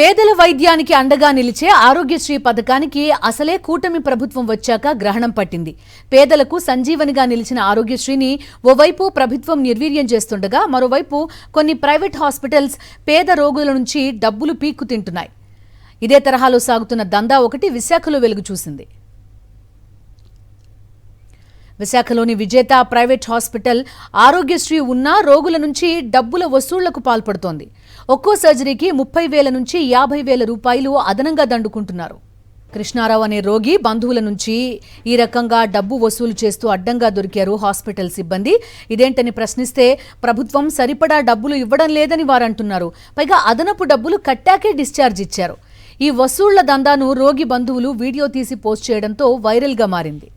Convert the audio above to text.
పేదల వైద్యానికి అండగా నిలిచే ఆరోగ్యశ్రీ పథకానికి అసలే కూటమి ప్రభుత్వం వచ్చాక గ్రహణం పట్టింది. పేదలకు సంజీవనిగా నిలిచిన ఆరోగ్యశ్రీని ఓవైపు ప్రభుత్వం నిర్వీర్యం చేస్తుండగా మరోవైపు కొన్ని ప్రైవేట్ హాస్పిటల్స్ పేద రోగుల నుంచి డబ్బులు పీక్కు తింటున్నాయి. ఇదే తరహాలో సాగుతున్న దందా ఒకటి విశాఖలో వెలుగు చూసింది. విశాఖలోని విజేత ప్రైవేట్ హాస్పిటల్ ఆరోగ్యశ్రీ ఉన్నా రోగుల నుంచి డబ్బుల వసూళ్లకు పాల్పడుతోంది. ఒక్కో సర్జరీకి 30,000 నుంచి 50,000 రూపాయలు అదనంగా దండుకుంటున్నారు. కృష్ణారావు అనే రోగి బంధువుల నుంచి ఈ రకంగా డబ్బు వసూలు చేస్తూ అడ్డంగా దొరికారు హాస్పిటల్ సిబ్బంది. ఇదేంటని ప్రశ్నిస్తే ప్రభుత్వం సరిపడా డబ్బులు ఇవ్వడం లేదని వారంటున్నారు. పైగా అదనపు డబ్బులు కట్టాకే డిశ్చార్జ్ ఇచ్చారు. ఈ వసూళ్ల దందాను రోగి బంధువులు వీడియో తీసి పోస్ట్ చేయడంతో వైరల్గా మారింది.